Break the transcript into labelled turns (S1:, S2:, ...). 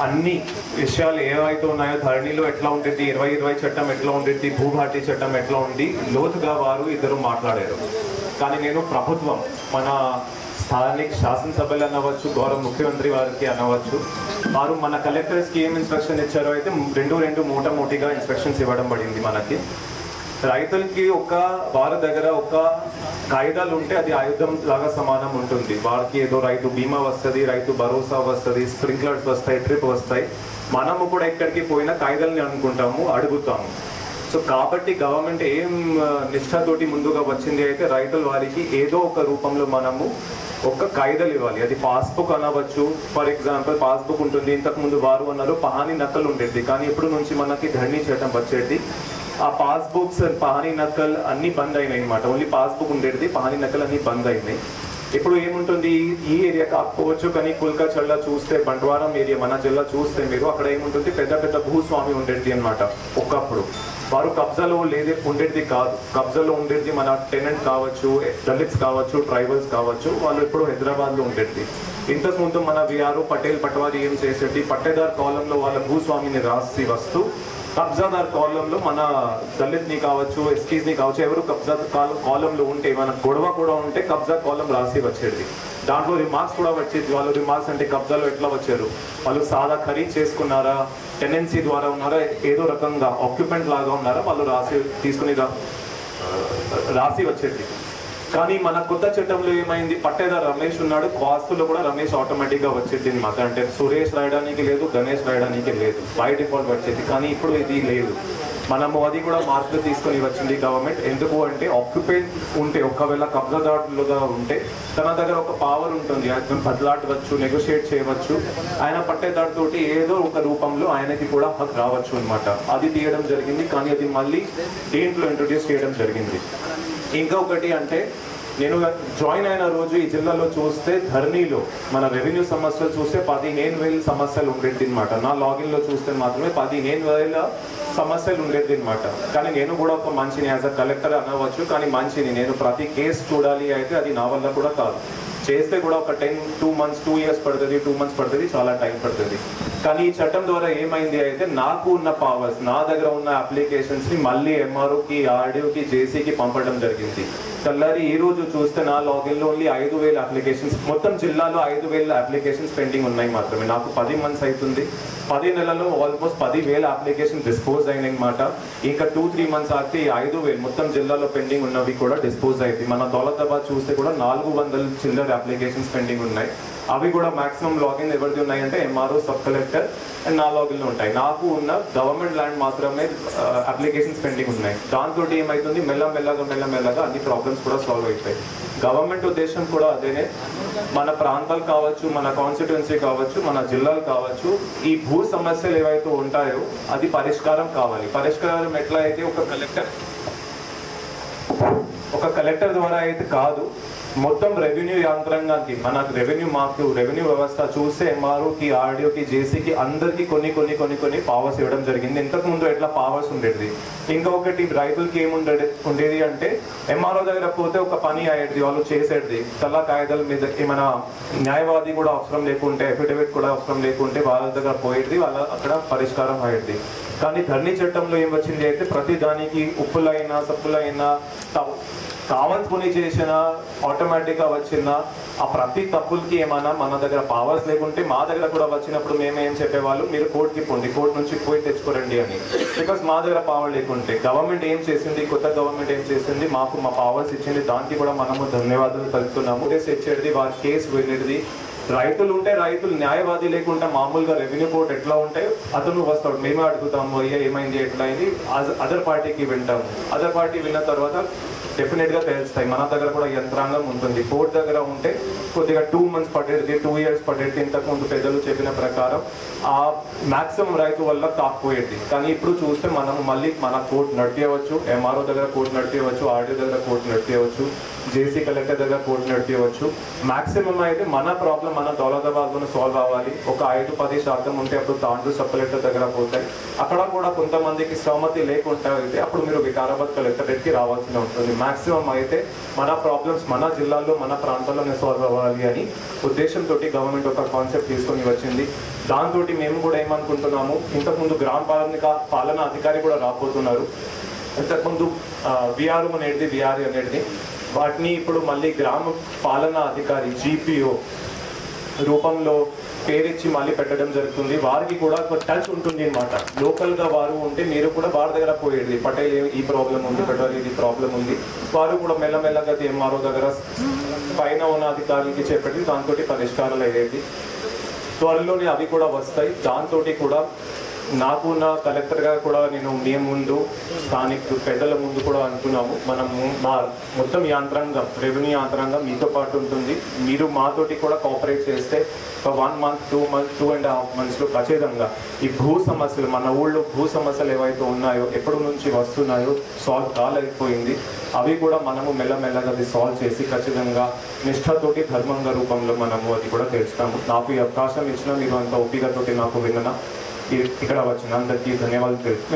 S1: అన్ని విషయాలు ఏవైతే ఉన్నాయో ధరణిలో ఎట్లా ఉంటుంది, 2020 చట్టం ఎట్లా ఉంటుంది, భూభారతి చట్టం ఎట్లా ఉంది లోతుగా వారు ఇద్దరు మాట్లాడారు. కానీ నేను ప్రభుత్వం మన స్థానిక శాసనసభలు అనవచ్చు, గౌరవ ముఖ్యమంత్రి వారికి అనవచ్చు, వారు మన కలెక్టర్స్కి ఏం ఇన్స్ట్రక్షన్ ఇచ్చారో అయితే రెండు మూటమూటిగా ఇన్స్ట్రక్షన్స్ ఇవ్వడం పడింది. మనకి రైతులకి వారి దగ్గర ఒక కాయిదాలు ఉంటే అది ఆయుధం లాగా సమానం ఉంటుంది. వారికి ఏదో రైతు బీమా వస్తుంది, రైతు భరోసా వస్తుంది, స్ప్రింక్లర్స్ వస్తాయి, ట్రిప్ వస్తాయి. మనము కూడా ఎక్కడికి పోయినా కాయిదాలని అనుకుంటాము, అడుగుతాము. సో కాబట్టి గవర్నమెంట్ ఏం నిష్ఠతోటి ముందుగా వచ్చింది అయితే రైతుల వారికి ఏదో ఒక రూపంలో మనము ఒక కాయిదాలు ఇవ్వాలి. అది పాస్బుక్ అనవచ్చు. ఫర్ ఎగ్జాంపుల్ పాస్బుక్ ఉంటుంది. ఇంతకుముందు వారు అన్నారు పహానీ నకలు ఉండేది, కానీ ఇప్పుడు నుంచి మనకి ధరణి చట్టం వచ్చేది. ఆ పాస్బుక్స్ పహానీ నకల్ అన్ని బంద్ అయినాయి అనమాట. ఓన్లీ పాస్బుక్ ఉండేది, పహానీ నకల్ అన్ని బంద్ అయినాయి. ఇప్పుడు ఏముంటుంది, ఈ ఏరియా కాకపోవచ్చు కానీ కుల్కా చల్ల చూస్తే, బంట్వారం ఏరియా మన జిల్లా చూస్తే మీరు అక్కడ ఏముంటుంది, పెద్ద పెద్ద భూస్వామి ఉండేది అనమాట. ఒకప్పుడు వారు కబ్జాలో ఉండేది కాదు, కబ్జాలో ఉండేది మన టెనెంట్ కావచ్చు, దళిత్స్ కావచ్చు, ట్రైబల్స్ కావచ్చు, వాళ్ళు ఎప్పుడు హైదరాబాద్లో ఉండేది. ఇంతకుముందు మన విఆర్ఓ పటేల్ పటవారి ఏం చేసేది, పట్టేదార్ కాలంలో వాళ్ళ భూస్వామిని రాసి వస్తూ కబ్జాదార్ కాలంలో మన దళిత్ని కావచ్చు, ఎస్టీస్ని కావచ్చు, ఎవరు కబ్జా కాలంలో ఉంటే మన గొడవ కూడా ఉంటే కబ్జా కాలం రాసి వచ్చేది. దాంట్లో రిమార్క్స్ కూడా వచ్చేది. వాళ్ళు రిమార్క్స్ అంటే కబ్జాలో ఎట్లా వచ్చారు, వాళ్ళు సాదా ఖరీదు చేసుకున్నారా, టెనెన్సీ ద్వారా ఉన్నారా, ఏదో రకంగా ఆక్యుపెంట్ లాగా ఉన్నారా, వాళ్ళు రాసి వచ్చేది. కానీ మన కొత్త చట్టంలో ఏమైంది, పట్టేదారు రమేష్ ఉన్నాడు, వాస్తులో కూడా రమేష్ ఆటోమేటిక్గా వచ్చేది అనమాట. అంటే సురేష్ రాయడానికి లేదు, గణేష్ రాయడానికి లేదు, బై డిఫాల్ట్ వచ్చేది. కానీ ఇప్పుడు ఇది లేదు. మనము అది కూడా మార్పులు తీసుకొని వచ్చింది గవర్నమెంట్. ఎందుకు అంటే ఆక్యుపెంట్ ఉంటే, ఒకవేళ కబ్జాదారులుగా ఉంటే తన దగ్గర ఒక పవర్ ఉంటుంది, ఆయన బదలాడవచ్చు, నెగోషియేట్ చేయవచ్చు. ఆయన పట్టేదారుతోటి ఏదో ఒక రూపంలో ఆయనకి కూడా హక్కు రావచ్చు అనమాట. అది తీయడం జరిగింది, కానీ అది మళ్ళీ దీంట్లో ఇంట్రొడ్యూస్ చేయడం జరిగింది. ఇంకొకటి అంటే నేను జాయిన్ అయిన రోజు ఈ జిల్లాలో చూస్తే ధరణిలో మన రెవెన్యూ సమస్యలు చూస్తే 15,000 సమస్యలు ఉండేది అనమాట. నా లాగిన్లో చూస్తే మాత్రమే 15,000 సమస్యలు ఉండేది అనమాట. కానీ నేను కూడా ఒక మనిషిని, యాజ్ అ కలెక్టర్ అనవచ్చు, కానీ మనిషిని నేను ప్రతి కేసు చూడాలి అయితే అది నా వల్ల కూడా కాదు. చేస్తే కూడా ఒక 2 years పడుతుంది, 2 months పడుతుంది, చాలా టైం పడుతుంది. కానీ ఈ చట్టం ద్వారా ఏమైంది అయితే నాకు ఉన్న పవర్స్, నా దగ్గర ఉన్న అప్లికేషన్స్ని మళ్ళీ ఎంఆర్ఓకి, ఆర్డీఓకి, జేసీకి పంపడం జరిగింది. తెల్లారి ఈ రోజు చూస్తే నా లాగిన్లో ఓన్లీ 5,000 అప్లికేషన్స్, మొత్తం జిల్లాలో 5,000 అప్లికేషన్స్ పెండింగ్ ఉన్నాయి మాత్రమే. నాకు 10 months అవుతుంది. 10 నెలల్లో ఆల్మోస్ట్ 10,000 అప్లికేషన్ డిస్పోజ్ అయినాయి అనమాట. ఇంకా 2-3 months ఆగితే 5,000 మొత్తం జిల్లాలో పెండింగ్ ఉన్నవి కూడా డిస్పోజ్ అవుతాయి. మన దౌలతాబాద్ చూస్తే కూడా 400 చిల్లర అప్లికేషన్స్ పెండింగ్ ఉన్నాయి. అవి కూడా మాక్సిమం లాగిన్ ఎవరిది ఉన్నాయంటే ఎంఆర్ఓ, సబ్ కలెక్టర్ అండ్ నా లాగిన్లో ఉంటాయి. నాకు ఉన్న గవర్నమెంట్ ల్యాండ్ మాత్రమే అప్లికేషన్స్ పెండింగ్ ఉన్నాయి. దాంతో ఏమవుతుంది, మెల్లమెల్లగా అన్ని ప్రాబ్లమ్స్ కూడా సాల్వ్ అవుతాయి. గవర్నమెంట్ ఉద్దేశం కూడా అదేనే. మన ప్రాంతాలు కావచ్చు, మన కాన్స్టిట్యున్సీ కావచ్చు, మన జిల్లాలు కావచ్చు, ఈ భూ సమస్యలు ఏవైతే ఉంటాయో అది పరిష్కారం కావాలి. పరిష్కారం ఎట్లా అయితే ఒక కలెక్టర్ ద్వారా అయితే కాదు, మొత్తం రెవెన్యూ యంత్రాంగానికి, మన రెవెన్యూ వ్యవస్థ చూస్తే ఎంఆర్ఓకి, ఆర్డీఓకి, జేసీకి అందరికీ కొన్ని పవర్స్ ఇవ్వడం జరిగింది. ఇంతకుముందు ఎట్లా పవర్స్ ఉండేది. ఇంకొకటి రైతులకి ఏముండేది అంటే ఎంఆర్ఓ దగ్గర పోతే ఒక పని అయ్యేది, వాళ్ళు చేసేది తలా కాయిదాల మీద, ఏమైనా న్యాయవాది కూడా అవసరం లేకుంటే, అఫిడవిట్ కూడా అవసరం లేకుంటే వాళ్ళ దగ్గర పోయేది, వాళ్ళ అక్కడ పరిష్కారం అయ్యేది. కానీ ధరణి చట్టంలో ఏం వచ్చింది అయితే ప్రతి దానికి ఉప్పులైనా, సబ్బులైనా, కావాల్సుకుని చేసిన ఆటోమేటిక్గా వచ్చిన ఆ ప్రతి తప్పులకి ఏమైనా మన దగ్గర పవర్స్ లేకుంటే మా దగ్గర కూడా వచ్చినప్పుడు మేమేం చెప్పేవాళ్ళు, మీరు కోర్టుకి పోండి, కోర్టు నుంచి పోయి తెచ్చుకోరండి అని. బికాస్ మా దగ్గర పవర్ లేకుంటే గవర్నమెంట్ ఏం చేసింది, కొత్త గవర్నమెంట్ ఏం చేసింది, మాకు మా పవర్స్ ఇచ్చింది, దానికి కూడా మనము ధన్యవాదాలు తెలుపుతున్నాము. ఇచ్చేది వారి కేసు వెళ్ళేది. రైతులు ఉంటే రైతులు, న్యాయవాది లేకుండా మామూలుగా రెవెన్యూ కోర్ట్ ఎట్లా ఉంటాయి, అతను వస్తాడు, మేమే అడుగుతాము, అయ్యా ఏమైంది, ఎట్లా అయింది, అదర్ పార్టీకి వింటాము. అదర్ పార్టీ విన్న తర్వాత డెఫినెట్గా తెలుస్తాయి. మన దగ్గర కూడా యంత్రాంగం ఉంటుంది. కోర్టు దగ్గర ఉంటే కొద్దిగా 2 months పట్టేది, 2 years పట్టేది. ఇంతకుముందు పెద్దలు చెప్పిన ప్రకారం ఆ మ్యాక్సిమం రైతు వల్ల కాకపోయేది. కానీ ఇప్పుడు చూస్తే మనం మళ్ళీ మన కోర్టు నడిపేయవచ్చు, ఎంఆర్ఓ దగ్గర కోర్టు నడిపేయవచ్చు, ఆర్డీఓ దగ్గర కోర్టు నడిపేయవచ్చు, జేసీ కలెక్టర్ దగ్గర కోర్టు నడిపేయవచ్చు. మ్యాక్సిమం అయితే మన ప్రాబ్లం మన దౌలతాబాద్లోనే సాల్వ్ అవ్వాలి. ఒక 5-10% ఉంటే అప్పుడు తాండ్రు సబ్ కలెక్టర్ దగ్గర పోతాయి. అక్కడ కూడా కొంతమందికి సహమతి లేకుండా అయితే అప్పుడు మీరు వికారాబాద్ కలెక్టరేట్కి రావాల్సి ఉంటుంది. మ్యాక్సిమం అయితే మన ప్రాబ్లమ్స్ మన జిల్లాల్లో, మన ప్రాంతాల్లోనే సాల్వ్ అవ్వాలి అని ఉద్దేశంతో గవర్నమెంట్ ఒక కాన్సెప్ట్ తీసుకొని వచ్చింది. దాంతో మేము కూడా ఏమనుకుంటున్నాము, ఇంతకుముందు పాలన అధికారి కూడా రాబోతున్నారు. ఇంతకుముందు విఆర్ఓ అనేది విఆర్ఏ అనేది వాటిని ఇప్పుడు మళ్ళీ గ్రామ పాలనా అధికారి GPO రూపంలో పేరిచ్చి మళ్ళీ పెట్టడం జరుగుతుంది. వారికి కూడా ఒక టచ్ ఉంటుంది అనమాట. లోకల్గా వారు ఉంటే మీరు కూడా వారి దగ్గర పోయేది, పటేల్ ఈ ప్రాబ్లం ఉంది, పటేల్ ఇది ప్రాబ్లం ఉంది, వారు కూడా మెల్లమెల్లగా MRO దగ్గర పైన ఉన్న అధికారులకి చెప్పి దాంతో పరిష్కారాలు అయ్యేది. త్వరలోనే అవి కూడా వస్తాయి. దాంతో కూడా నాకున్న కలెక్టర్గా కూడా నేను మీ ముందు స్థానిక పెద్దల ముందు కూడా అనుకున్నాము, మనము మా మొత్తం యాంత్రాంగం రెవెన్యూ యాంత్రాంగం మీతో పాటు ఉంటుంది. మీరు మాతోటి కూడా కోఆపరేట్ చేస్తే ఒక 1 month 2 months 2.5 monthsలో ఖచ్చితంగా ఈ భూ సమస్యలు, మన ఊళ్ళో భూ సమస్యలు ఏవైతే ఉన్నాయో ఎప్పటి నుంచి వస్తున్నాయో సాల్వ్ కాలేకపోయింది, అవి కూడా మనము మెల్లమెల్లగా అది సాల్వ్ చేసి ఖచ్చితంగా నిష్ఠతోటి ధర్మంగా రూపంలో మనము అది కూడా తెలుస్తాము. నాకు ఈ అవకాశం ఇచ్చిన మీరు అంత ఓపికతోటి నాకు విన్న ఇక్కడ వచ్చిన అందరికీ ధన్యవాదాలు తెలుపు.